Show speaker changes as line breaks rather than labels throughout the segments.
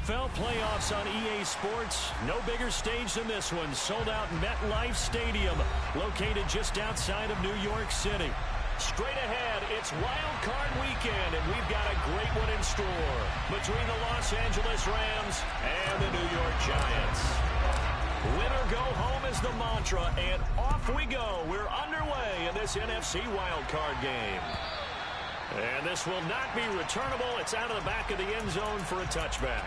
NFL playoffs on EA Sports. No bigger stage than this one. Sold out MetLife Stadium, located just outside of New York City. Straight ahead, it's Wild Card Weekend, and we've got a great one in store between the Los Angeles Rams and the New York Giants. Win or go home is the mantra, and off we go. We're underway in this NFC Wild Card game. And this will not be returnable. It's out of the back of the end zone for a touchback.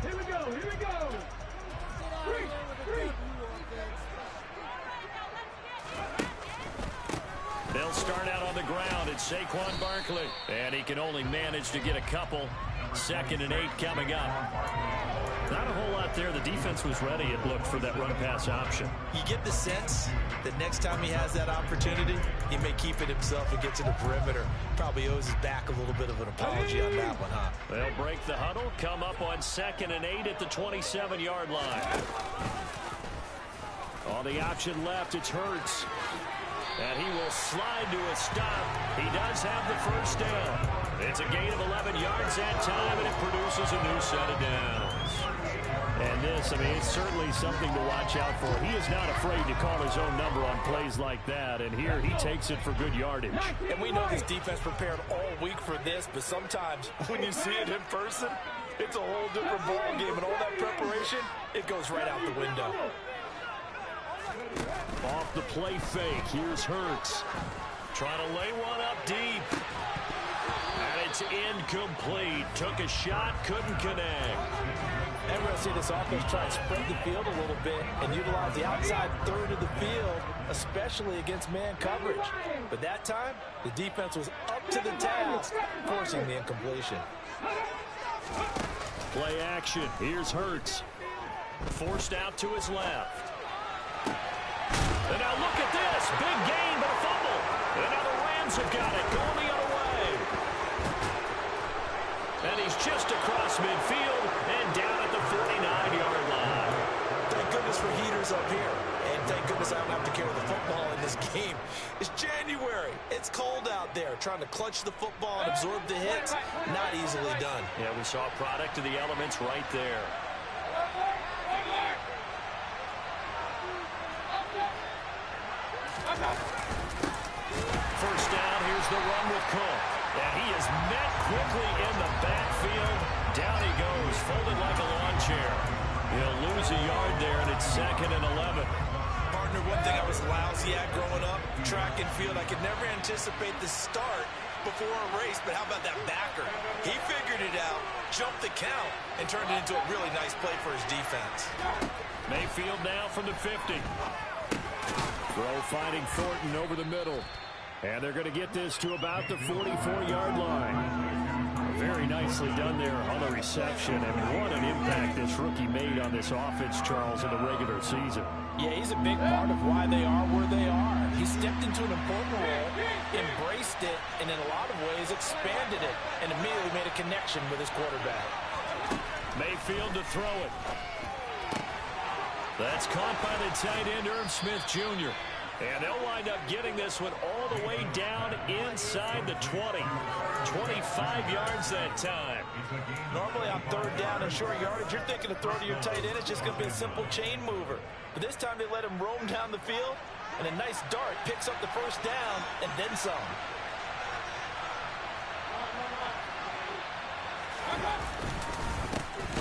Here we go, here we go.
They'll start out on the ground. It's Saquon Barkley. And he can only manage to get a couple. 2nd and 8 coming up. Not a whole lot there. The defense was ready, it looked, for that run-pass option.
You get the sense that next time he has that opportunity, he may keep it himself and get to the perimeter. Probably owes his back a little bit of an apology on that one, huh?
They'll break the huddle, come up on 2nd and 8 at the 27-yard line. On the option left, it's Hurts. And he will slide to a stop. He does have the first down. It's a gain of 11 yards that time, and it produces a new set of downs. And this, I mean, it's certainly something to watch out for. He is not afraid to call his own number on plays like that, and here he takes it for good yardage.
And we know this defense prepared all week for this, but sometimes when you see it in person, it's a whole different ball game, and all that preparation, it goes right out the window.
Off the play fake, here's Hurts. Trying to lay one up deep. And it's incomplete. Took a shot, couldn't connect.
And we're going to see this offense try and spread the field a little bit and utilize the outside third of the field, especially against man coverage. But that time, the defense was up to the task, forcing the incompletion.
Play action. Here's Hurts. Forced out to his left. And now look at this. Big gain, but a fumble. And now the Rams have got it. Going the other way. And he's just across midfield and down at the 49-yard line.
Thank goodness for heaters up here. And thank goodness I don't have to carry the football in this game. It's January. It's cold out there. Trying to clutch the football and absorb the hits, not easily done.
Yeah, we saw a product of the elements right there. First down, here's the run with Cook. And he is met quickly in the backfield. Down he goes, folded like a lawn chair. He'll lose a yard there, and it's 2nd and 11.
Partner, one thing I was lousy at growing up, track and field. I could never anticipate the start before a race, but how about that backer? He figured it out, jumped the count, and turned it into a really nice play for his defense.
Mayfield now from the 50. Throw finding Thornton over the middle. And they're going to get this to about the 44-yard line. Very nicely done there on the reception. And what an impact this rookie made on this offense, Charles, in the regular season.
Yeah, he's a big part of why they are where they are. He stepped into an important role, embraced it, and in a lot of ways expanded it, and immediately made a connection with his quarterback.
Mayfield to throw it. That's caught by the tight end, Irv Smith Jr. And they'll wind up getting this one all the way down inside the 20. 25 yards that time.
Normally on third down and short yardage, you're thinking to throw to your tight end. It's just going to be a simple chain mover. But this time they let him roam down the field, and a nice dart picks up the first down and then some.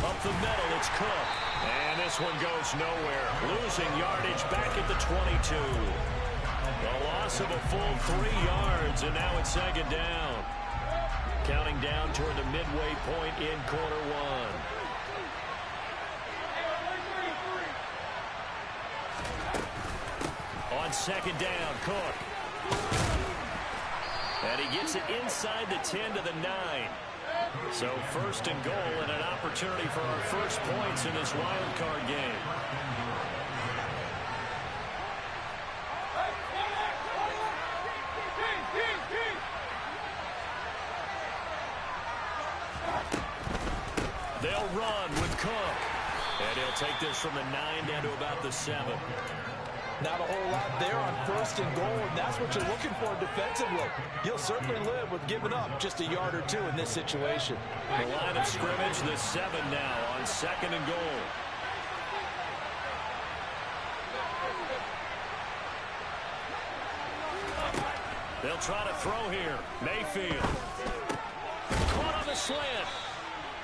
Up the middle, it's Cook. And this one goes nowhere. Losing yardage back at the 22. A loss of a full 3 yards, and now it's 2nd down. Counting down toward the midway point in quarter one. On 2nd down, Cook. And he gets it inside the 10 to the 9. So 1st and goal and an opportunity for our first points in this wild card game. They'll take this from the 9 down to about the 7.
Not a whole lot there on 1st and goal, and that's what you're looking for defensively. You'll certainly live with giving up just a yard or 2 in this situation.
The line of scrimmage, the 7 now on 2nd and goal. They'll try to throw here. Mayfield. Caught on the slant.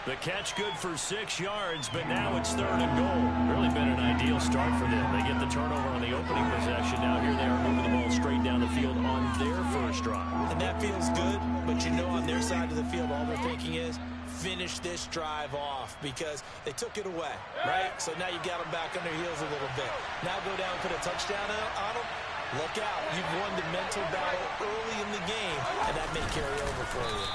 The catch good for 6 yards, but now it's 3rd and goal. Really been an ideal start for them. They get the turnover on the opening possession. Now here they are moving the ball straight down the field on their first drive.
And that feels good, but you know on their side of the field all they're thinking is finish this drive off because they took it away, right? So now you got them back on their heels a little bit. Now go down and put a touchdown on them. Look out. You've won the mental battle early in the game, and that may carry over for you.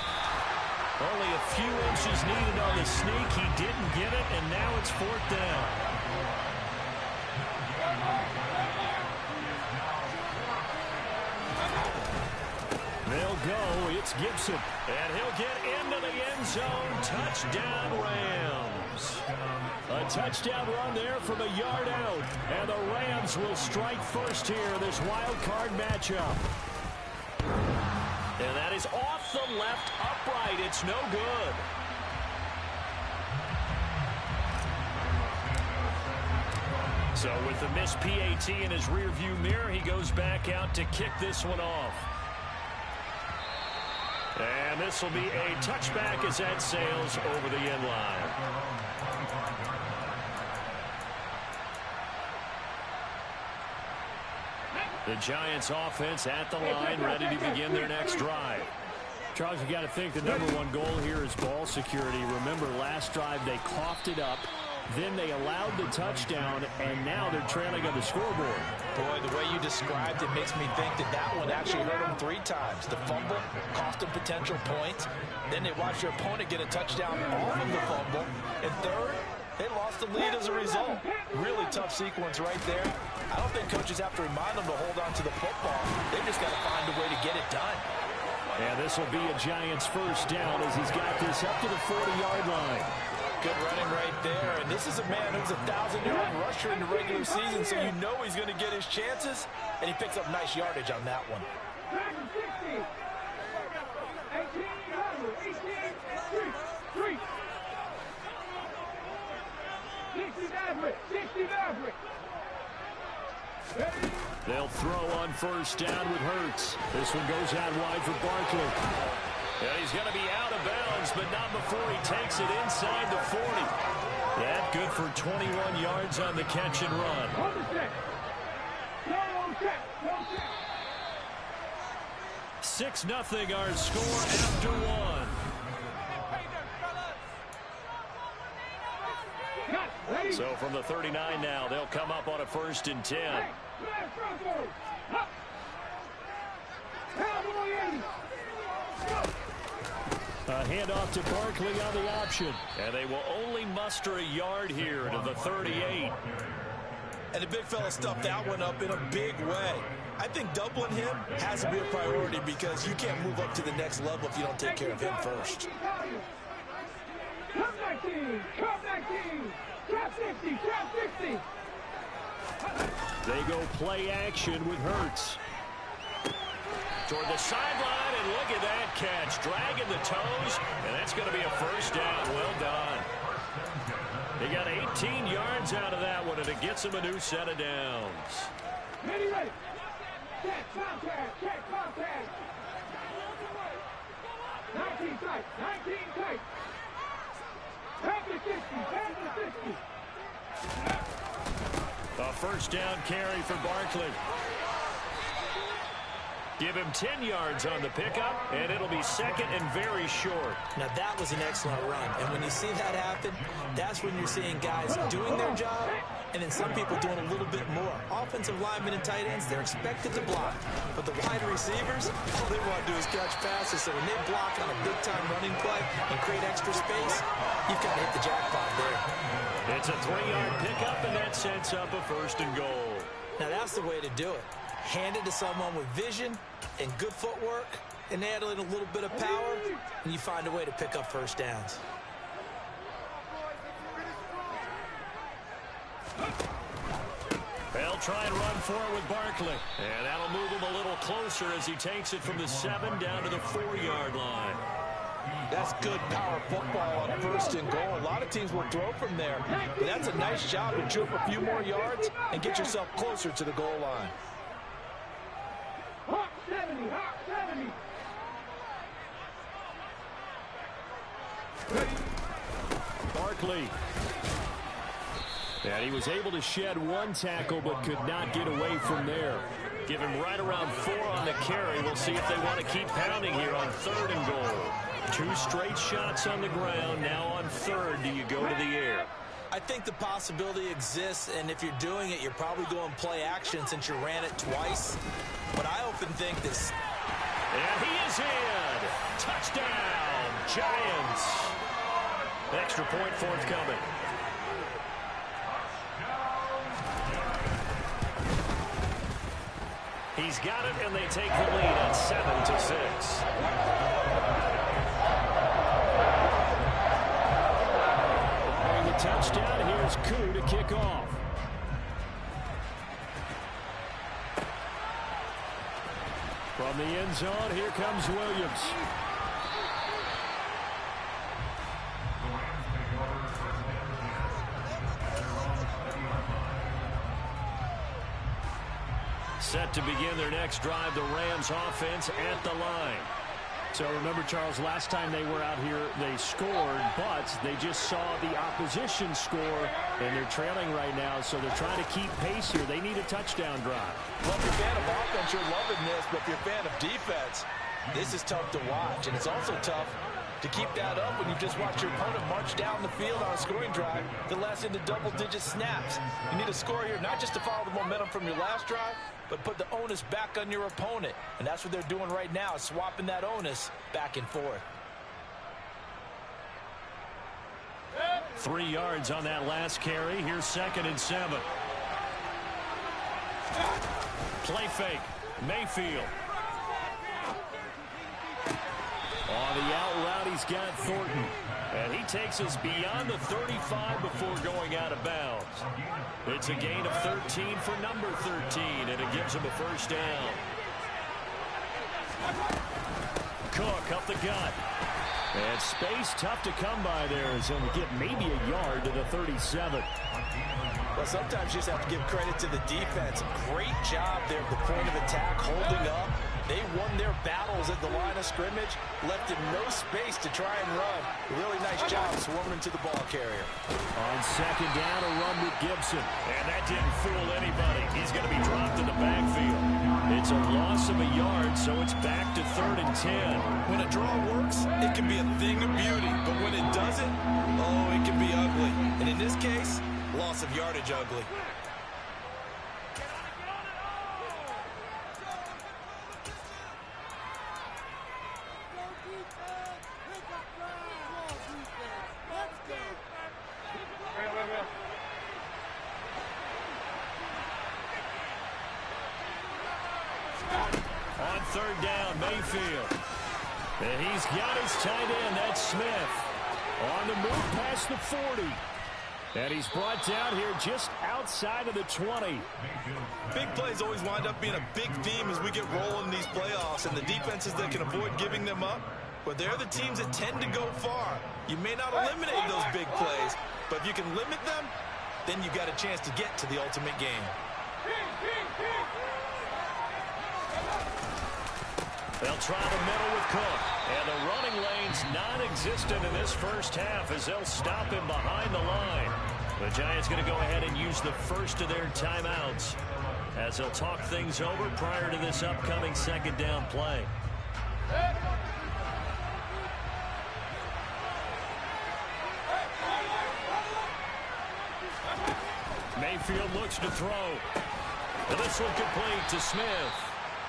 Only a few inches needed on the sneak. He didn't get it, and now it's 4th down. They'll go. It's Gibson. And he'll get into the end zone. Touchdown, Rams. A touchdown run there from a yard out. And the Rams will strike first here, this wild card matchup. And that is off the left upright. It's no good. So with the missed PAT in his rearview mirror, he goes back out to kick this one off. And this will be a touchback as that sails over the end line. The Giants offense at the line, ready to begin their next drive. Charles, you got to think the #1 goal here is ball security. Remember, last drive they coughed it up. Then they allowed the touchdown, and now they're trailing on the scoreboard.
Boy, the way you described it makes me think that one actually hurt them 3 times. The fumble cost them potential points. Then they watched their opponent get a touchdown off of the fumble. And third, they lost the lead as a result. Really tough sequence right there. I don't think coaches have to remind them to hold on to the football. They just got to find a way to get it done.
And this will be a Giants first down as he's got this up to the 40-yard line.
Good running right there. And this is a man who's a 1,000-yard rusher in the regular season, so you know he's going to get his chances. And he picks up nice yardage on that one.
60 Maverick.
They'll throw on first down with Hurts. This one goes out wide for Barkley. And he's going to be out of bounds, but not before he takes it inside the 40. That good for 21 yards on the catch and run. 6-0 our score after one. So from the 39 now, they'll come up on a 1st and 10. A handoff to Barkley on the option. And they will only muster a yard here to the 38.
And the big fella stuffed that one up in a big way. I think doubling him has to be a priority because you can't move up to the next level if you don't take care of him first.
Come 19! Come 19! Trap 60! Trap 60!
They go play action with Hurts. Toward the sideline, and look at that catch. Dragging the toes, and that's going to be a first down. Well done. They got 18 yards out of that one, and it gets them a new set of downs.
Ready, ready. Check contact. Check contact. 19 tight. 19 tight. Tap to 60. Tap to 60.
A first down carry for Barkley. Give him 10 yards on the pickup, and it'll be second and very short.
Now, that was an excellent run. And when you see that happen, that's when you're seeing guys doing their job and then some people doing a little bit more. Offensive linemen and tight ends, they're expected to block. But the wide receivers, all they want to do is catch passes. So when they block on a big-time running play and create extra space, you've got to hit the jackpot there.
It's a 3-yard pickup, and that sets up a 1st and goal.
Now, that's the way to do it. Hand it to someone with vision and good footwork, and add in a little bit of power, and you find a way to pick up first downs.
They'll try and run for it with Barkley. And that'll move him a little closer as he takes it from the 7 down to the 4-yard line.
That's good power football on 1st and goal. A lot of teams will throw from there. But that's a nice job to chew up a few more yards and get yourself closer to the goal line.
Hawk 70, Hawk 70.
Barkley. And he was able to shed 1 tackle but could not get away from there. Give him right around 4 on the carry. We'll see if they want to keep pounding here on 3rd and goal. 2 straight shots on the ground. Now on 3rd, do you go to the air?
I think the possibility exists, and if you're doing it, you're probably going play action since you ran it twice. But I often think this.
And he is in. Touchdown, Giants. Extra point forthcoming. He's got it, and they take the lead at 7-6. Following the touchdown, here's Koo to kick off. From the end zone, here comes Williams. Set to begin their next drive, the Rams offense at the line.
So remember, Charles, last time they were out here, they scored, but they just saw the opposition score, and they're trailing right now, so they're trying to keep pace here. They need a touchdown drive.
Well, if you're a fan of offense, you're loving this, but if you're a fan of defense, this is tough to watch, and it's also tough to keep that up when you just watch your opponent march down the field on a scoring drive that lasts into double-digit snaps. You need a score here not just to follow the momentum from your last drive, but put the onus back on your opponent. And that's what they're doing right now, swapping that onus back and forth.
3 yards on that last carry. Here's 2nd and 7. Play fake. Mayfield. On the out route, he's got Thornton. And he takes us beyond the 35 before going out of bounds. It's a gain of 13 for number 13, and it gives him a 1st down. Cook up the gut. And space tough to come by there as he'll get maybe a yard to the 37.
Well, sometimes you just have to give credit to the defense. Great job there at the point of attack, holding up. They won their battles at the line of scrimmage, left him no space to try and run. Really nice job swarming to the ball carrier.
On 2nd down, a run with Gibson. And that didn't fool anybody. He's going to be dropped in the backfield. It's a loss of a yard, so it's back to 3rd and 10.
When a draw works, it can be a thing of beauty. But when it doesn't, oh, it can be ugly. And in this case, loss of yardage ugly.
On 3rd down, Mayfield. And he's got his tight end, that's Smith. On the move past the 40. And he's brought down here just outside of the 20.
Big plays always wind up being a big theme as we get rolling in these playoffs, and the defenses that can avoid giving them up, but they're the teams that tend to go far. You may not eliminate those big plays, but if you can limit them, then you've got a chance to get to the ultimate game.
They'll try the middle with Cook. And the running lane's non-existent in this first half as they'll stop him behind the line. The Giants going to go ahead and use the first of their timeouts as they'll talk things over prior to this upcoming 2nd down play. Mayfield looks to throw. And this one complete to Smith.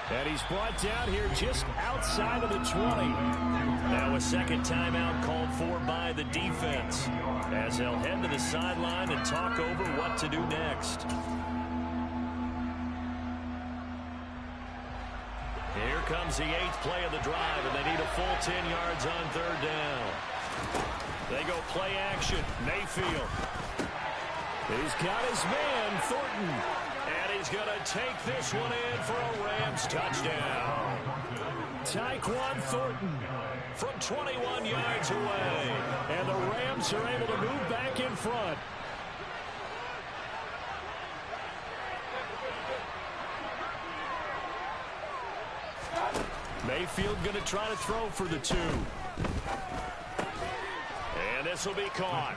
And he's brought down here just outside of the 20. Now a 2nd timeout called for by the defense as they'll head to the sideline and talk over what to do next. Here comes the 8th play of the drive, and they need a full 10 yards on 3rd down. They go play action. Mayfield. He's got his man, Thornton. And he's going to take this one in for a Rams touchdown. Tyquan Thornton from 21 yards away. And the Rams are able to move back in front. Mayfield going to try to throw for the 2. And this will be caught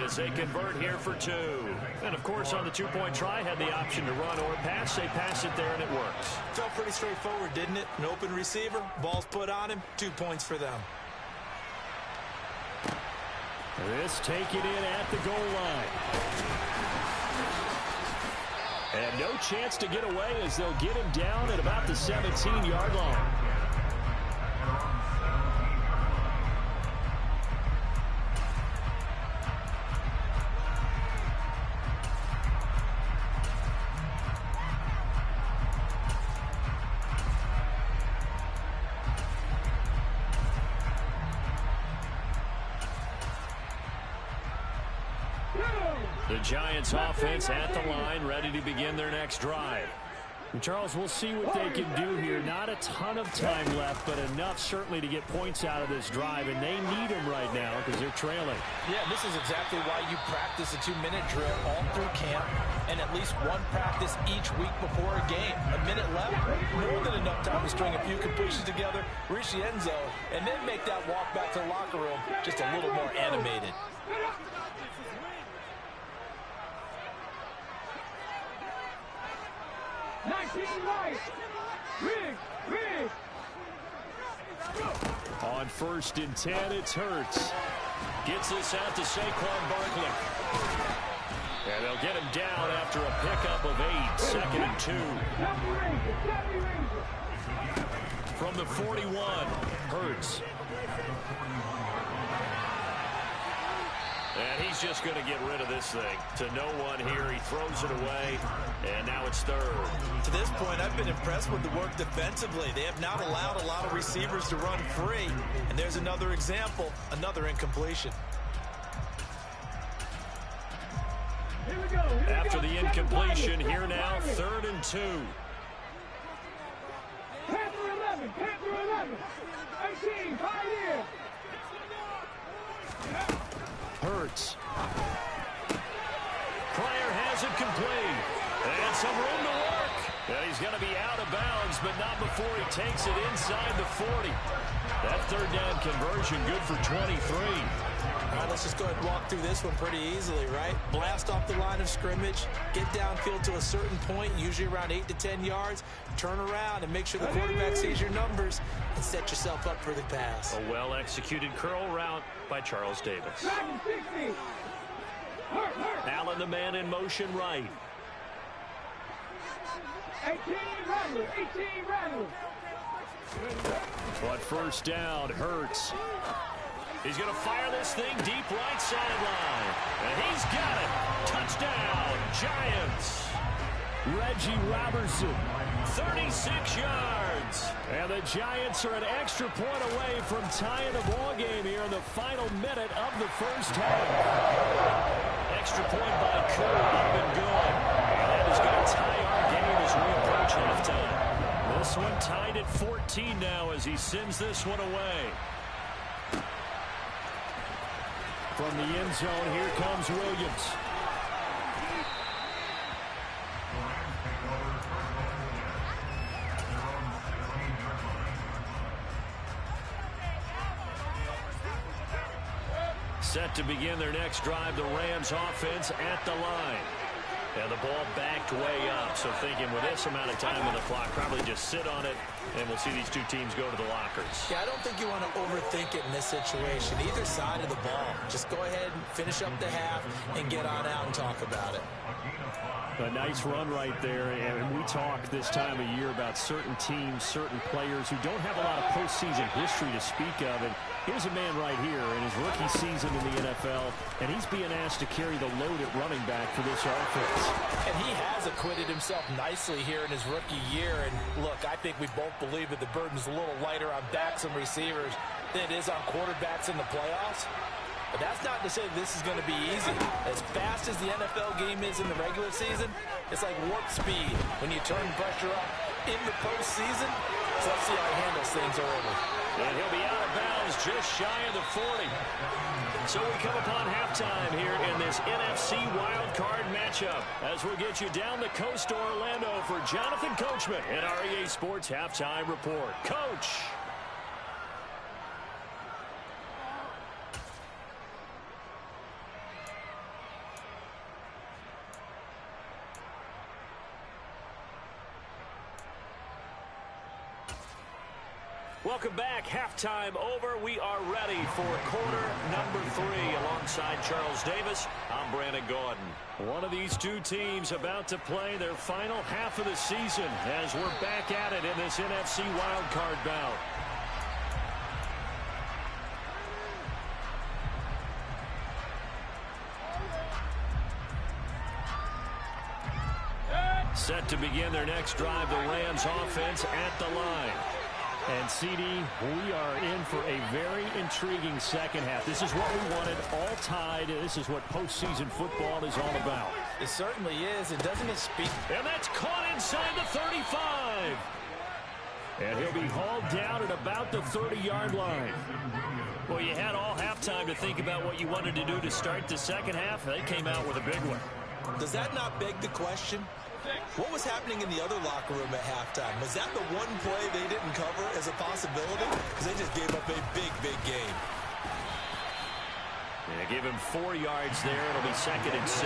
as they convert here for 2. And, of course, on the 2-point try, had the option to run or pass. They pass it there, and it works.
Felt pretty straightforward, didn't it? An open receiver, ball's put on him, 2 points for them.
This taken in at the goal line. And no chance to get away as they'll get him down at about the 17-yard line. The Giants offense at the line, ready to begin their next drive. And Charles, we'll see what they can do here. Not a ton of time left, but enough certainly to get points out of this drive, and they need them right now because they're trailing.
Yeah, this is exactly why you practice a 2-minute drill all through camp and at least one practice each week before a game. A minute left, more than enough time to string a few completions together, reach the end zone, and then make that walk back to the locker room just a little more animated.
19 right. Rig.
On 1st and 10, it's Hurts. Gets this out to Saquon Barkley. And they'll get him down after a pickup of 8. 2nd and 2. From the 41, Hurts. And he's just going to get rid of this thing. To no one here, he throws it away, and now it's 3rd.
To this point, I've been impressed with the work defensively. They have not allowed a lot of receivers to run free. And there's another example, another incompletion.
After the incompletion, here now, 3rd and 2.
Panther 11. 18, 5 years.
Hurts. Pryor has it complete. And some room to work. And he's going to be out of bounds, but not before he takes it inside the 40. That 3rd down conversion good for 23.
All right, let's just go ahead and walk through this one pretty easily, right? Blast off the line of scrimmage, get downfield to a certain point, usually around 8 to 10 yards, turn around and make sure the quarterback sees your numbers and set yourself up for the pass.
A well-executed curl route by Charles Davis. Allen, the man in motion right.
18 Rattler.
But 1st down, Hurts. He's going to fire this thing deep right sideline. And he's got it. Touchdown, Giants. Reggie Robertson, 36 yards. And the Giants are an extra point away from tying the ball game here in the final minute of the 1st half. Extra point by Cool would have been good. And that is going to tie our game as we approach halftime. This one tied at 14 now as he sends this one away. From the end zone, here comes Williams. Set to begin their next drive, the Rams offense at the line. And the ball backed way up, so thinking with this amount of time on the clock, probably just sit on it, and we'll see these two teams go to the lockers.
Yeah, I don't think you want to overthink it in this situation. Either side of the ball. Just go ahead and finish up the half and get on out and talk about it.
A nice run right there, and we talk this time of year about certain teams, certain players who don't have a lot of postseason history to speak of, and here's a man right here in his rookie season in the NFL, and he's being asked to carry the load at running back for this offense.
And he has acquitted himself nicely here in his rookie year, and look, I think we both believe that the burden's a little lighter on backs and receivers than it is on quarterbacks in the playoffs. But that's not to say this is going to be easy. As fast as the NFL game is in the regular season, it's like warp speed when you turn pressure up in the postseason. So let's see how he handles things early.
And he'll be out of bounds just shy of the 40. So we come upon halftime here in this NFC wildcard matchup as we'll get you down the coast to Orlando for Jonathan Coachman at our EA Sports Halftime Report. Coach! Welcome back. Halftime over. We are ready for quarter number 3 alongside Charles Davis. I'm Brandon Gaudin. One of these two teams about to play their final half of the season as we're back at it in this NFC wildcard bout. Set to begin their next drive, the Rams offense at the line. And, CD, we are in for a very intriguing second half. This is what we wanted, all tied. This is what postseason football is all about.
It certainly is. It doesn't speak.
And that's caught inside the 35. And he'll be hauled down at about the 30-yard line. Well, you had all halftime to think about what you wanted to do to start the second half. They came out with a big one.
Does that not beg the question? What was happening in the other locker room at halftime? Was that the one play they didn't cover as a possibility? Because they just gave up a big, big game.
Yeah, give him 4 yards there. It'll be 2nd and 6.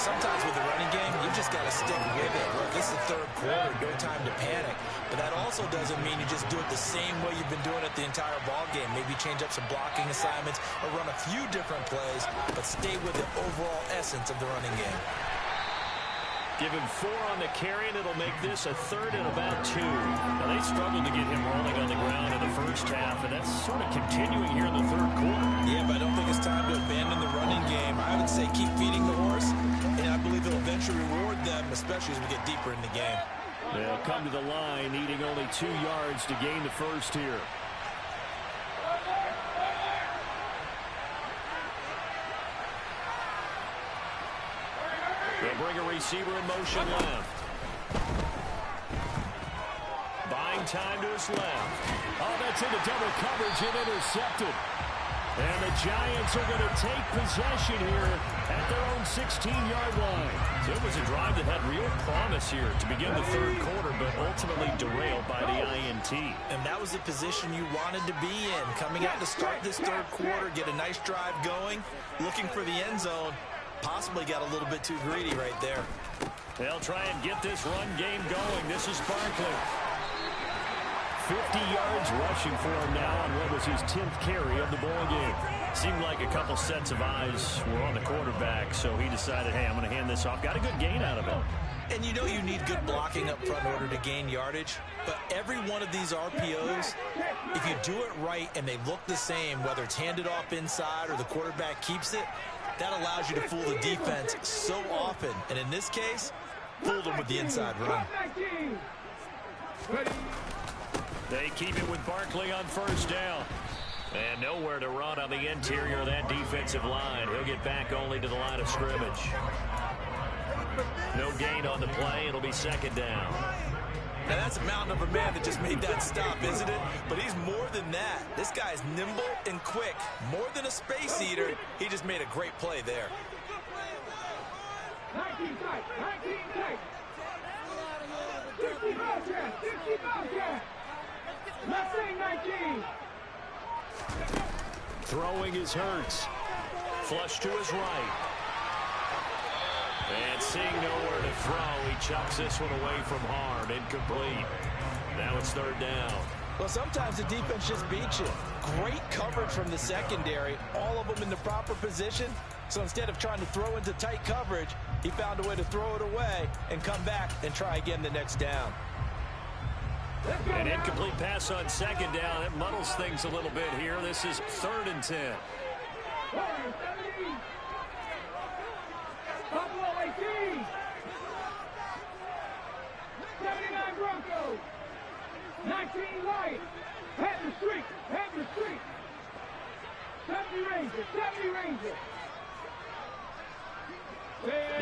Sometimes with the running game, you just got to stick with it. Look, this is the third quarter, no time to panic. But that also doesn't mean you just do it the same way you've been doing it the entire ball game. Maybe change up some blocking assignments or run a few different plays, but stay with the overall essence of the running game.
Give him 4 on the carry, and it'll make this a 3rd and about 2. Now, they struggled to get him rolling on the ground in the first half, and that's sort of continuing here in the third quarter.
Yeah, but I don't think it's time to abandon the running game. I would say keep feeding the horse, and I believe it'll eventually reward them, especially as we get deeper in the game.
They'll come to the line, needing only 2 yards to gain the first here. They'll bring a receiver in motion left. Buying time to his left. Oh, that's into double coverage and intercepted. And the Giants are going to take possession here at their own 16-yard line. So it was a drive that had real promise here to begin the third quarter, but ultimately derailed by the INT.
And that was the position you wanted to be in. Coming out to start this third quarter, get a nice drive going, looking for the end zone. Possibly got a little bit too greedy right there.
They'll try and get this run game going. This is Barkley. 50 yards rushing for him now on what was his 10th carry of the ball game. Seemed like a couple sets of eyes were on the quarterback, so he decided, hey, I'm going to hand this off. Got a good gain out of it.
And you know you need good blocking up front in order to gain yardage, but every one of these RPOs, if you do it right and they look the same, whether it's handed off inside or the quarterback keeps it, that allows you to fool the defense so often. And in this case, fooled them with the inside run.
They keep it with Barkley on first down. And nowhere to run on the interior of that defensive line. He'll get back only to the line of scrimmage. No gain on the play. It'll be 2nd down.
Now that's a mountain of a man that just made that stop, isn't it? But he's more than that. This guy's nimble and quick. More than a space eater, he just made a great play there.
19 tight, 19 tight. 60 Bobcat, 60 Bobcat. Let's say 19.
Throwing is Hurts. Flush to his right. And seeing nowhere to throw, he chucks this one away from harm. Incomplete. Now it's 3rd down.
Well, sometimes the defense just beats you. Great coverage from the secondary. All of them in the proper position. So instead of trying to throw into tight coverage, he found a way to throw it away and come back and try again the next down.
An incomplete pass on 2nd down. It muddles things a little bit here. This is 3rd and 10.
Buffalo 18. 79 Broncos. 19 Lions. Panther Street. Panther Street.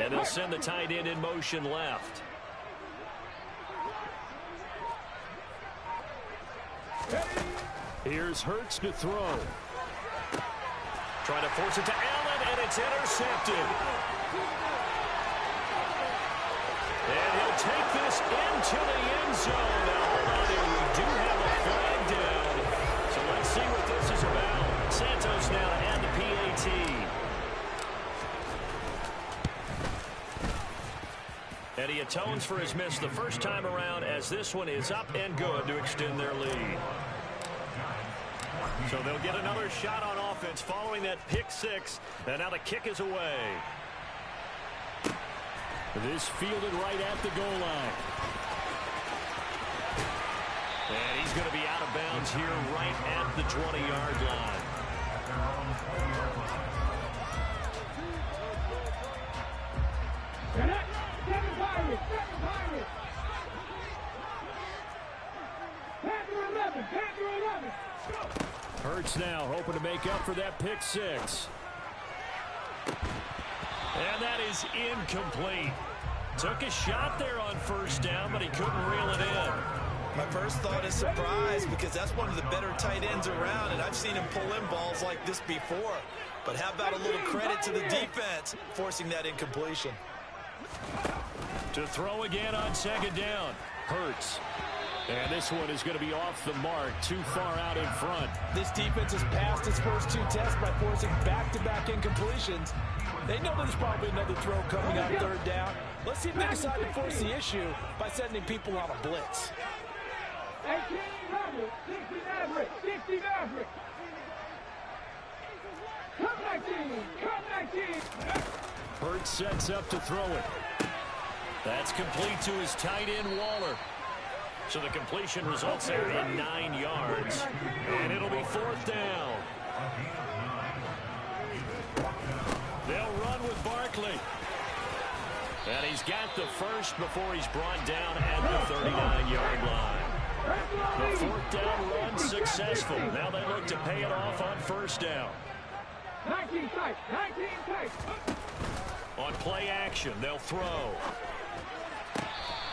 And they'll send the tight end in motion left. Here's Hurts to throw. Trying to force it to Allen, and it's intercepted. And he'll take this into the end zone. Now, hold on here. We do have a flag down. So let's see what this is about. Santos now to add the PAT. And he atones for his miss the first time around, as this one is up and good to extend their lead. So they'll get another shot on offense following that pick six. And now the kick is away. This fielded right at the goal line. And he's going to be out of bounds here right at the 20-yard line. Hurts now hoping to make up for that pick six. And that is incomplete. Took a shot there on first down, but he couldn't reel it in.
My first thought is surprise, because that's one of the better tight ends around, and I've seen him pull in balls like this before. But how about a little credit to the defense forcing that incompletion?
To throw again on second down. Hurts. And this one is going to be off the mark, too far out in front.
This defense has passed its first two tests by forcing back-to-back incompletions. They know there's probably another throw coming on third down. Let's see if they decide to force the issue by sending people on a blitz.
18 Maverick, 60 Maverick, 60 Maverick. Come back team, come back team.
Hurts sets up to throw it. That's complete to his tight end, Waller. So the completion results there in 9 yards. And it'll be fourth down. They'll run with Barkley. And he's got the first before he's brought down at the 39-yard line. The fourth down run successful. Now they look to pay it off on first down.
19 tight, 19 tight.
On play action, they'll throw.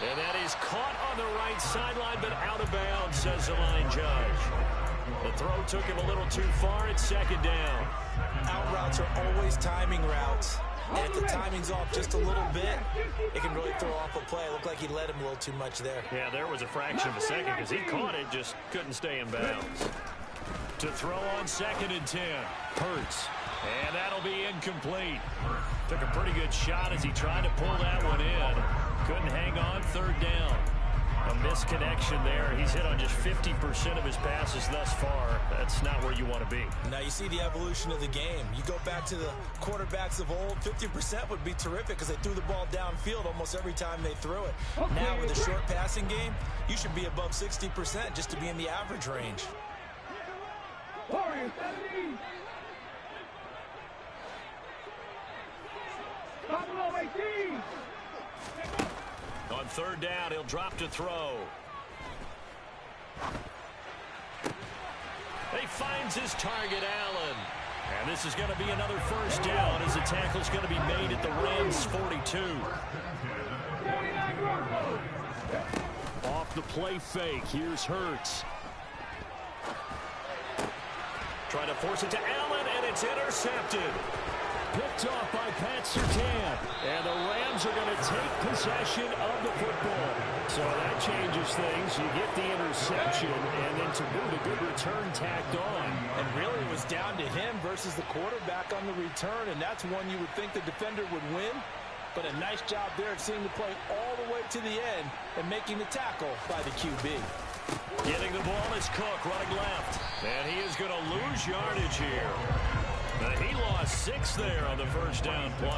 And that is caught on the right sideline, but out of bounds, says the line judge. The throw took him a little too far at second down.
Out routes are always timing routes. And if the timing's off just a little bit, it can really throw off a play. It looked like he led him a little too much there.
Yeah, there was a fraction of a second because he caught it, just couldn't stay in bounds. To throw on second and 10. Hurts. And that'll be incomplete. Took a pretty good shot as he tried to pull that one in. Couldn't hang on third down. A misconnection there. He's hit on just 50% of his passes thus far. That's not where you want to be.
Now you see the evolution of the game. You go back to the quarterbacks of old, 50% would be terrific because they threw the ball downfield almost every time they threw it. Now with a short passing game, you should be above 60% just to be in the average range.
Warriors, 70. Buffalo 18.
On third down, he'll drop to throw. He finds his target, Allen. And this is going to be another first down as the tackle's going to be made at the Rams' 42. Off the play fake, here's Hurts. Trying to force it to Allen, and it's intercepted. Picked off by Pat Surtain. And the Rams are going to take possession of the football. So that changes things. You get the interception, and then to boot, a good return tacked on.
And really it was down to him versus the quarterback on the return, and that's one you would think the defender would win. But a nice job there of seeing the play all the way to the end and making the tackle by the QB.
Getting the ball is Cook running left. And he is going to lose yardage here. Now, he lost 6 there on the first down play.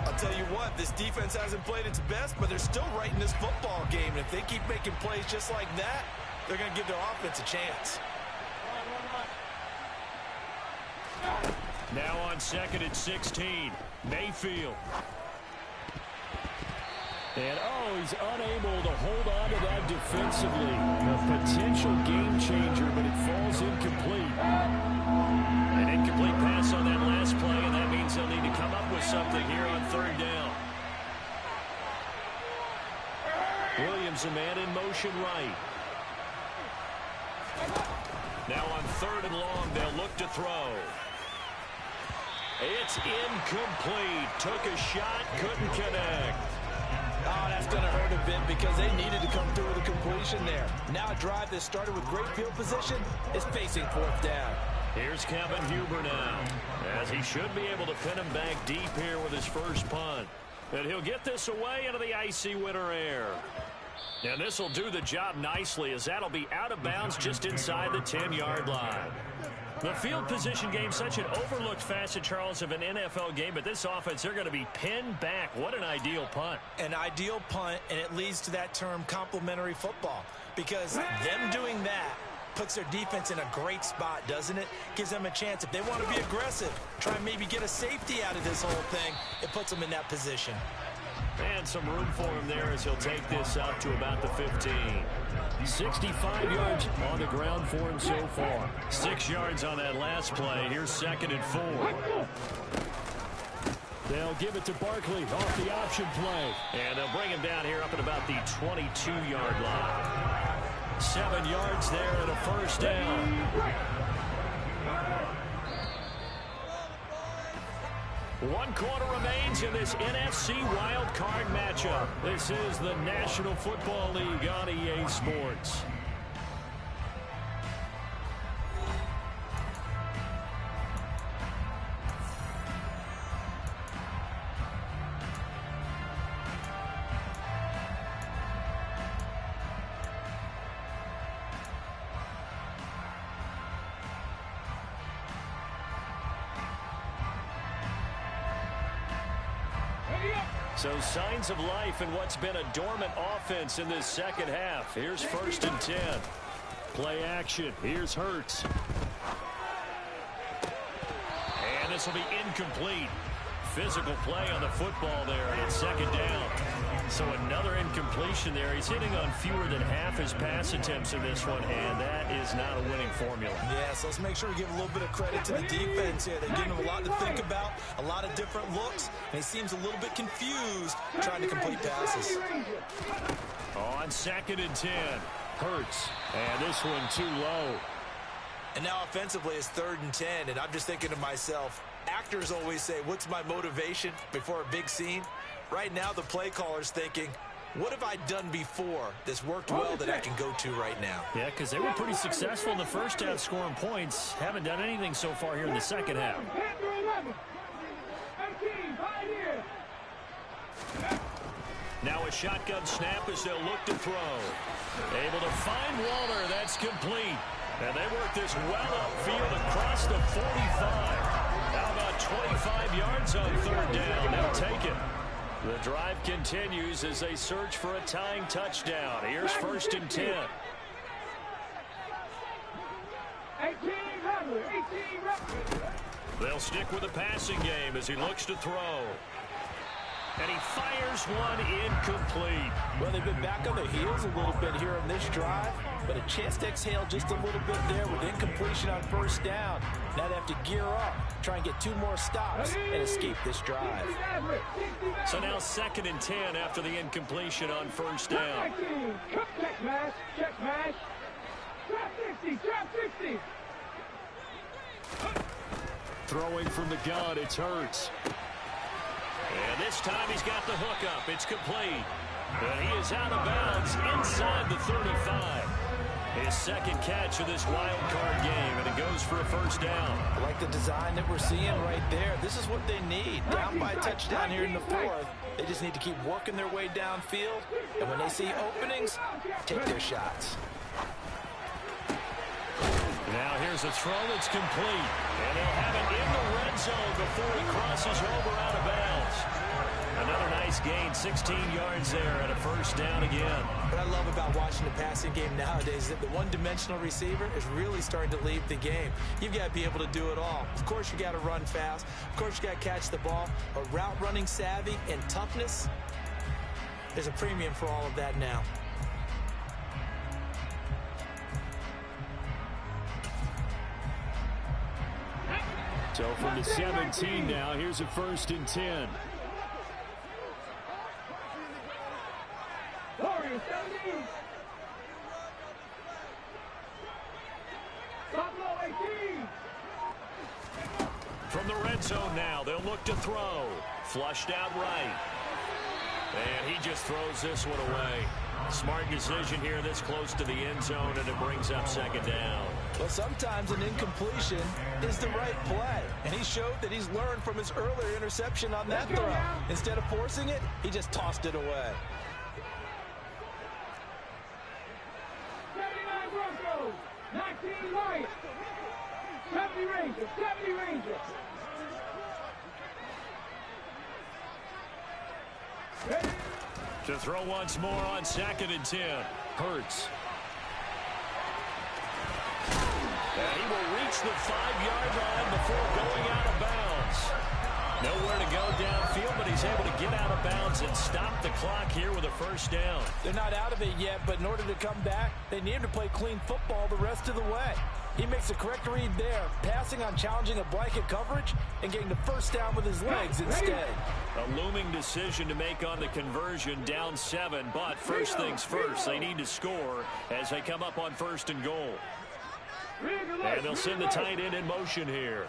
I'll tell you what, this defense hasn't played its best, but they're still right in this football game. And if they keep making plays just like that, they're going to give their offense a chance.
Now on second and 16, Mayfield.
And, he's unable to hold on to that defensively. A potential game changer, but it falls incomplete. An incomplete pass on that last play, and that means they'll need to come up with something here on third down. Williams, a man in motion right. Now on third and long, they'll look to throw. It's incomplete. Took a shot, couldn't connect.
Oh, that's going to hurt a bit because they needed to come through with a completion there. Now a drive that started with great field position is facing fourth down.
Here's Kevin Huber now, as he should be able to pin him back deep here with his first punt. And he'll get this away into the icy winter air. And this will do the job nicely, as that'll be out of bounds just inside the 10-yard line. The field position game, such an overlooked facet, Charles, of an NFL game, but this offense, they're going to be pinned back. What an ideal punt.
An ideal punt, and it leads to that term complementary football, because them doing that puts their defense in a great spot, doesn't it? Gives them a chance. If they want to be aggressive, try and maybe get a safety out of this whole thing, it puts them in that position.
And some room for him there as he'll take this out to about the 15. 65 yards on the ground for him so far. 6 yards on that last play. Here's 2nd and 4. They'll give it to Barkley off the option play. And they'll bring him down here up at about the 22-yard line. 7 yards there and a first down. 1 quarter remains in this NFC wild card matchup. This is the National Football League on EA Sports. So signs of life in what's been a dormant offense in this second half. Here's 1st and 10. Play action. Here's Hurts. And this will be incomplete. Physical play on the football there, and it's 2nd down. So another incompletion there. He's hitting on fewer than half his pass attempts in this one, and that is not a winning formula.
Yeah, so let's make sure we give a little bit of credit to the defense here. They're giving him a lot to think about, a lot of different looks, and he seems a little bit confused trying to complete passes.
On 2nd and 10, Hurts, and this one too low.
And now offensively it's 3rd and 10, and I'm just thinking to myself, actors always say, what's my motivation before a big scene? Right now the play caller's thinking, what have I done before that's worked well that I can go to right now?
Yeah, because they were pretty successful in the first half scoring points. Haven't done anything so far here in the second half. Now a shotgun snap as they'll look to throw. Able to find Waller. That's complete. And they work this well upfield across the 45. How about 25 yards on 3rd down? They'll take it. The drive continues as they search for a tying touchdown. Here's 1st and 10.
18.
They'll stick with the passing game as he looks to throw. And he fires one incomplete.
Well, they've been back on their heels a little bit here on this drive, but a chance to exhale just a little bit there with incompletion on 1st down. Now they have to gear up, try and get 2 more stops and escape this drive.
So now 2nd and 10 after the incompletion on 1st down.
Check mash, check mash. Trap 60, trap 60.
Throwing from the gun, it's Hurts. And this time he's got the hook up. It's complete. And he is out of bounds inside the 35. His 2nd catch of this wild card game, and it goes for a 1st down.
I like the design that we're seeing right there. This is what they need. Down by a touchdown here in the 4th. They just need to keep working their way downfield. And when they see openings, take their shots.
Now here's a throw that's complete. And they'll have it in the red zone before he crosses over out of bounds. Another nice gain, 16 yards there, and a 1st down again.
What I love about watching the passing game nowadays is that the one-dimensional receiver is really starting to leave the game. You've got to be able to do it all. Of course, you got to run fast. Of course, you got to catch the ball. But route running savvy and toughness, There's a premium for all of that now.
So from the 17 now, here's a 1st and 10. From the red zone now, they'll look to throw. Flushed out right. And he just throws this one away. Smart decision here this close to the end zone, and it brings up 2nd down.
Well, sometimes an incompletion is the right play, and he showed that he's learned from his earlier interception on that throw. Instead of forcing it, he just tossed it away.
79 Broncos, 19 Lions, 70 Rangers, 70 Rangers.
To throw once more on 2nd and 10. Hurts. And he will reach the 5-yard line before going out of bounds. Nowhere to go downfield, but he's able to get out of bounds and stop the clock here with a 1st down.
They're not out of it yet, but in order to come back, they need him to play clean football the rest of the way. He makes a correct read there, passing on challenging a blanket coverage and getting the 1st down with his legs instead.
A looming decision to make on the conversion, down 7, but first things first, they need to score as they come up on 1st and goal. And they'll send the tight end in motion here.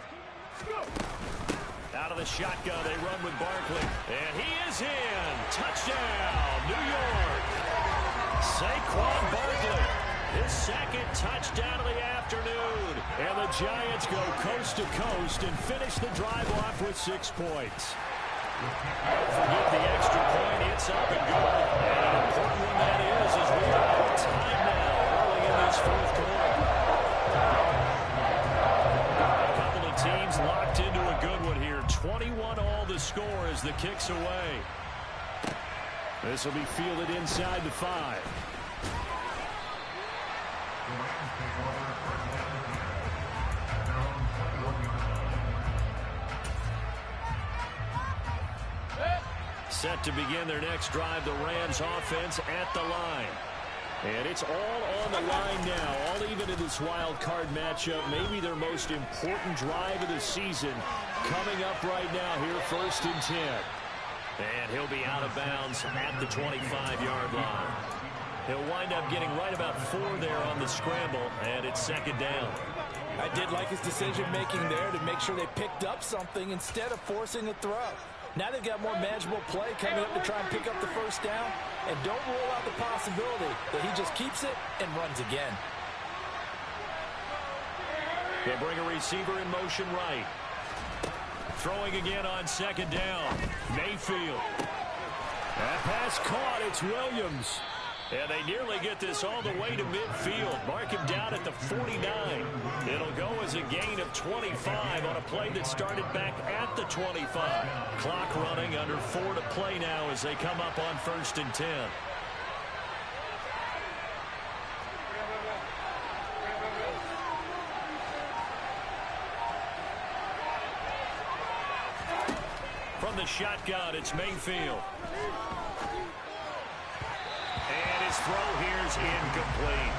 Out of the shotgun, they run with Barkley. And he is in. Touchdown, New York. Saquon Barkley, his 2nd touchdown of the afternoon. And the Giants go coast to coast and finish the drive off with 6 points. Don't forget the extra point. It's up and good. And an important one that is as we are tied now early in this 4th quarter. A couple of teams locked into a good one here. 21 all the score as the kick's away. This will be fielded inside the 5. Set to begin their next drive, the Rams offense at the line. And it's all on the line now, all even in this wild card matchup. Maybe their most important drive of the season coming up right now here, 1st and 10. And he'll be out of bounds at the 25-yard line. He'll wind up getting right about 4 there on the scramble, and it's 2nd down.
I did like his decision-making there to make sure they picked up something instead of forcing a throw. Now they've got more manageable play coming up to try and pick up the 1st down. And don't rule out the possibility that he just keeps it and runs again.
They'll bring a receiver in motion right. Throwing again on 2nd down. Mayfield. That pass caught. It's Williams. And they nearly get this all the way to midfield. Mark him down at the 49. It'll go as a gain of 25 on a play that started back at the 25. Clock running, under 4 to play now as they come up on 1st and 10. From the shotgun, it's Mayfield. And his throw here is incomplete.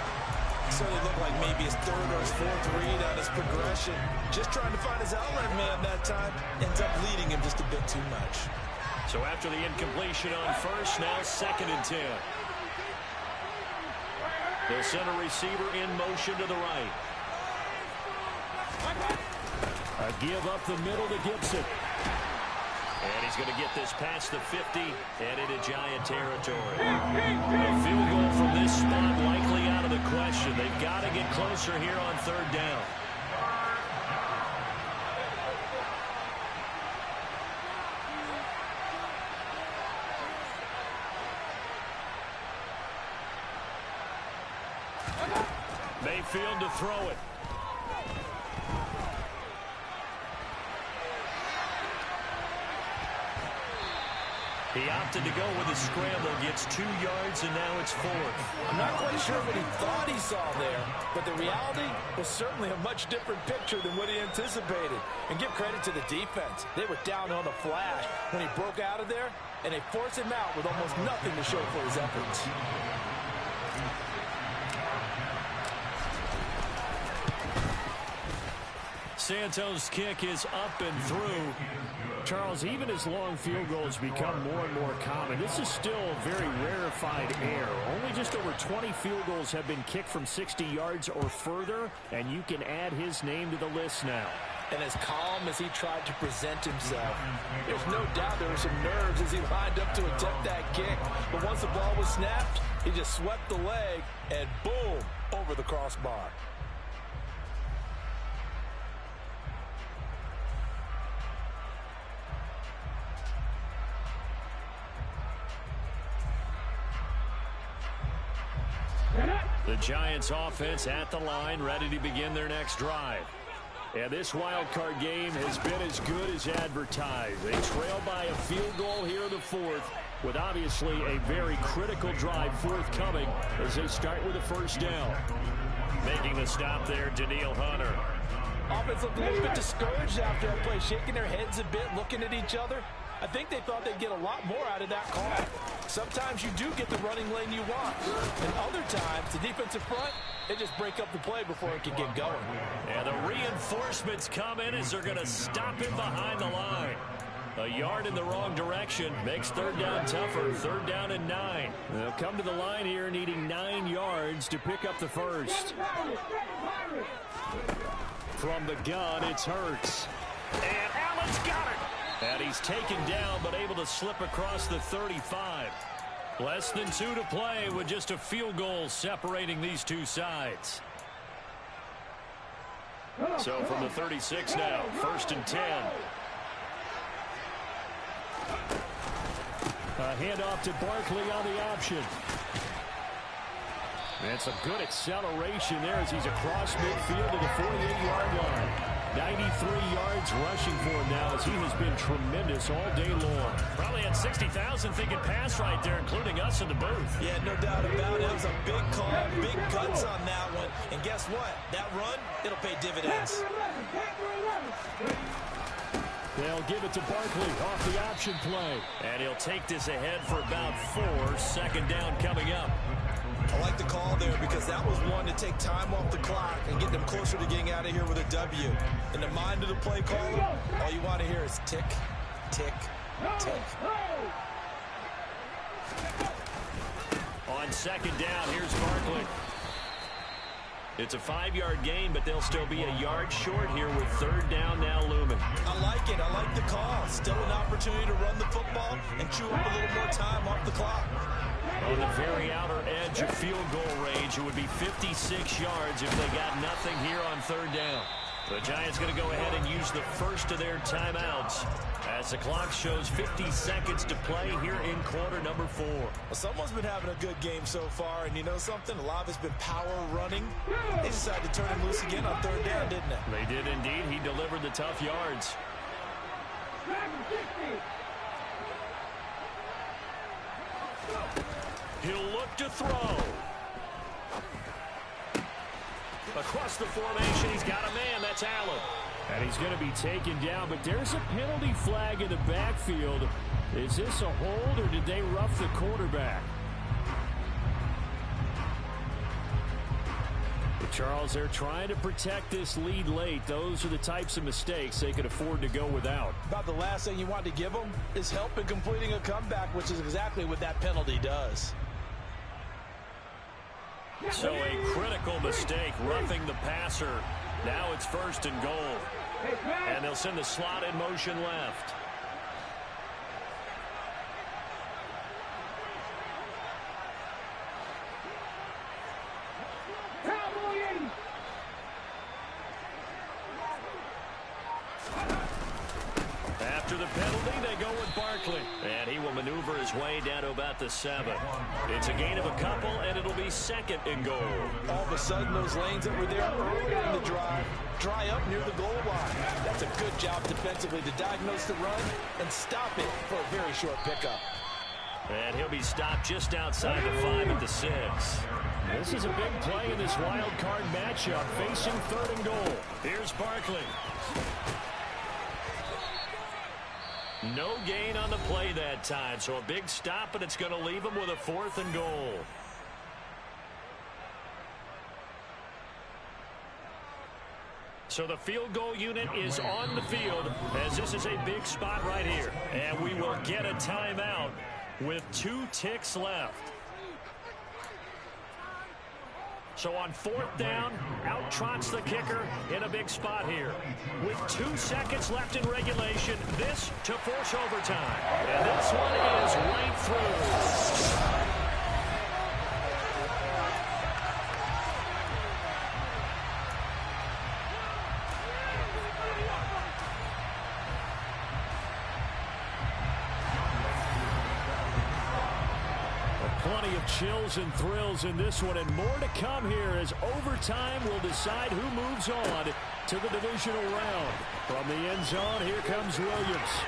So it looked like maybe his 3rd or his 4th read on his progression. Just trying to find his outlet man that time. Ends up leading him just a bit too much.
So after the incompletion on 1st, now 2nd and 10. They'll send a receiver in motion to the right. A give up the middle to Gibson. And he's going to get this past the 50 and into Giant territory. A field goal from this spot likely out of the question. They've got to get closer here on 3rd down. Mayfield to throw it.
He opted to go with a scramble, gets 2 yards, and now it's 4th.
I'm not quite sure what he thought he saw there, but the reality was certainly a much different picture than what he anticipated. And give credit to the defense. They were down on the flash when he broke out of there, and they forced him out with almost nothing to show for his efforts.
Santos' kick is up and through.
Charles, even as long field goals become more and more common, this is still a very rarefied air. Only just over 20 field goals have been kicked from 60 yards or further, and you can add his name to the list now.
And as calm as he tried to present himself, there's no doubt there were some nerves as he lined up to attempt that kick. But once the ball was snapped, he just swept the leg, and boom, over the crossbar.
The Giants offense at the line, ready to begin their next drive. And this wild card game has been as good as advertised. They trail by a field goal here in the 4th, with obviously a very critical drive forthcoming as they start with a first down. Making the stop there, Danielle Hunter.
Offense looked a little bit discouraged after that play, shaking their heads a bit, looking at each other. I think they thought they'd get a lot more out of that call. Sometimes you do get the running lane you want. And other times, the defensive front, they just break up the play before it can get going.
And the reinforcements come in as they're going to stop him behind the line. A yard in the wrong direction makes third down tougher. 3rd down and 9. They'll come to the line here needing 9 yards to pick up the first. From the gun, it's Hurts. And Allen's got it. And he's taken down, but able to slip across the 35. Less than 2 to play with just a field goal separating these two sides. So from the 36 now, 1st and 10. A handoff to Barkley on the option. It's a good acceleration there as he's across midfield to the 48-yard line. 93 yards rushing for him now as he has been tremendous all day long. Probably had 60,000 thinking pass right there, including us in the booth.
Yeah, no doubt about it. It was a big call, big guts on that one. And guess what? That run, it'll pay dividends.
They'll give it to Barkley off the option play. And he'll take this ahead for about 4. 2nd down coming up.
I like the call there because that was one to take time off the clock and get them closer to getting out of here with a W. In the mind of the play caller, all you want to hear is tick, tick, tick.
On 2nd down, here's Barkley. It's a 5-yard gain, but they'll still be a yard short here with 3rd down now looming.
I like it. I like the call. Still an opportunity to run the football and chew up a little more time off the clock.
On the very outer edge of field goal range, it would be 56 yards if they got nothing here on 3rd down. The Giants going to go ahead and use the first of their timeouts as the clock shows 50 seconds to play here in quarter number 4.
Well, someone's been having a good game so far, and you know something? A lot of it's been power running. They decided to turn him loose again on 3rd down, didn't they?
They did indeed. He delivered the tough yards. He'll look to throw. Across the formation, he's got a man. That's Allen. And he's going to be taken down, but there's a penalty flag in the backfield. Is this a hold, or did they rough the quarterback? But Charles, they're trying to protect this lead late. Those are the types of mistakes they could afford to go without.
About the last thing you want to give them is help in completing a comeback, which is exactly what that penalty does.
So a critical mistake, roughing the passer. Now it's 1st and goal. And they'll send the slot in motion left. After the penalty, they go with Barkley. And he will maneuver his way down to about the 7. It's a gain of a couple, and it'll be 2nd and goal.
All of a sudden, those lanes that were there earlier in the drive dry up near the goal line. That's a good job defensively to diagnose the run and stop it for a very short pickup.
And he'll be stopped just outside the 5 at the 6.
This is a big play in this wild card matchup, facing 3rd and goal.
Here's Barkley. No gain on the play that time, so a big stop, and it's going to leave him with a 4th and goal. So the field goal unit is on the field, as this is a big spot right here. And we will get a timeout with 2 ticks left. So on 4th down, out trots the kicker in a big spot here. With 2 seconds left in regulation, this to force overtime. And this one is right through.
Plenty of chills and thrills in this one, and more to come here as overtime will decide who moves on to the divisional round. From the end zone, here comes Williams.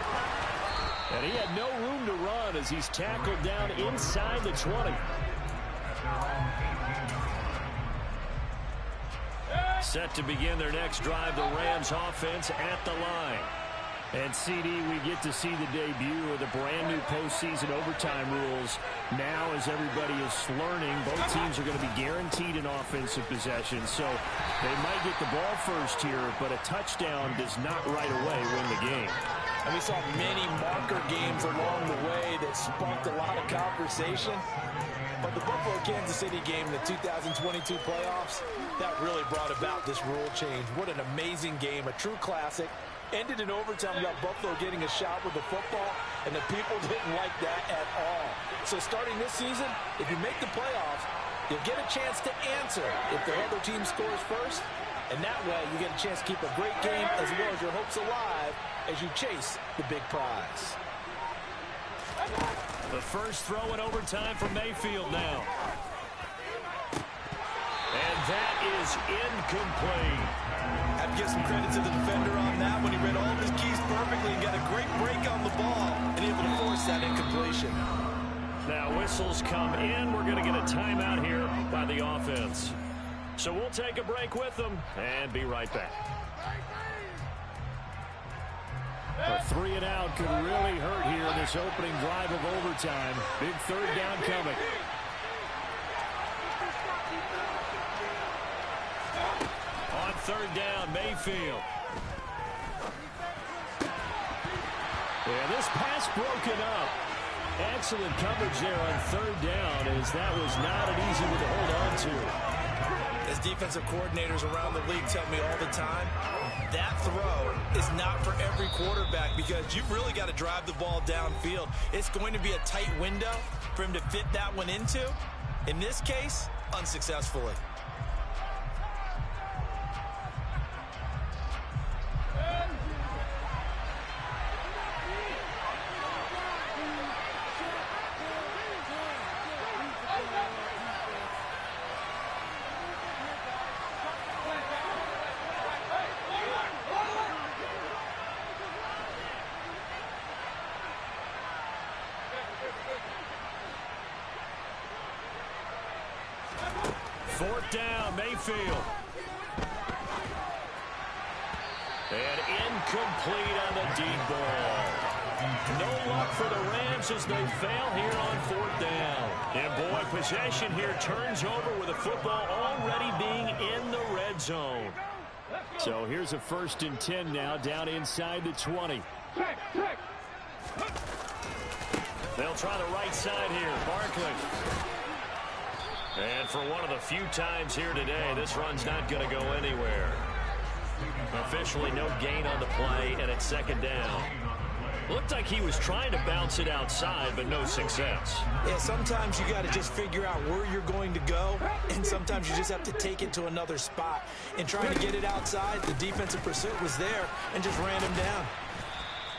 And he had no room to run as he's tackled down inside the 20.
Set to begin their next drive, the Rams offense at the line.
And CD, we get to see the debut of the brand new postseason overtime rules. Now, as everybody is learning, both teams are going to be guaranteed an offensive possession. So they might get the ball first here, but a touchdown does not right away win the game.
And we saw many marker games along the way that sparked a lot of conversation. But the Buffalo-Kansas City game in the 2022 playoffs, that really brought about this rule change. What an amazing game, a true classic. Ended in overtime. We got Buffalo getting a shot with the football, and the people didn't like that at all. So starting this season, if you make the playoffs, you'll get a chance to answer if the other team scores first, and that way you get a chance to keep a great game as well as your hopes alive as you chase the big prize.
The first throw in overtime for Mayfield now. And that is incomplete.
I have to give some credit to the defender on that when he read all of his keys perfectly and got a great break on the ball and able to force that incompletion.
Now whistles come in. We're going to get a timeout here by the offense. So we'll take a break with them and be right back.
A 3 and out could really hurt here in this opening drive of overtime. Big 3rd down coming.
On 3rd down, Mayfield.
And this pass broken up. Excellent coverage there on 3rd down, as that was not an easy one to hold on to.
As defensive coordinators around the league tell me all the time, that throw is not for every quarterback because you've really got to drive the ball downfield. It's going to be a tight window for him to fit that one into. In this case, unsuccessfully.
Fourth down, Mayfield. And incomplete on the deep ball. No luck for the Rams as they fail here on 4th down. And boy, possession here turns over with the football already being in the red zone.
So here's a 1st and 10 now, down inside the 20.
They'll try the right side here. Barkley. And for one of the few times here today, this run's not going to go anywhere. Officially no gain on the play, and it's 2nd down. Looked like he was trying to bounce it outside, but no success.
Yeah, sometimes you got to just figure out where you're going to go, and sometimes you just have to take it to another spot. And trying to get it outside, the defensive pursuit was there and just ran him down.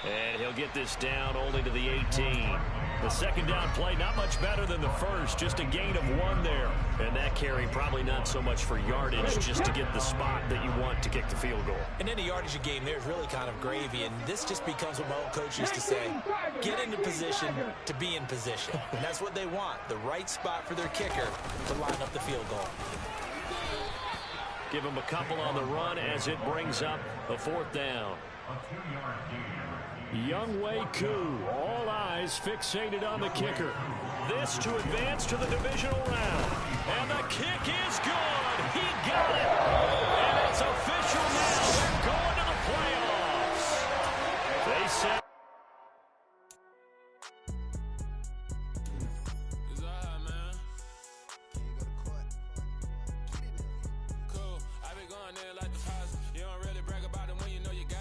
And he'll get this down only to the 18. The second down play, not much better than the first, just a gain of 1 there.
And that carry probably not so much for yardage, just to get the spot that you want to kick the field goal.
And any yardage of game there is really kind of gravy, and this just becomes what my old coach used to say, get into position to be in position. And that's what they want, the right spot for their kicker to line up the field goal.
Give them a couple on the run as it brings up a 4th down. Younghoe Koo, all eyes fixated on the kicker. This to advance to the divisional round. And the kick is good. He got it. And it's official now. They're going to the playoffs. They set.
Cool. I been going there like the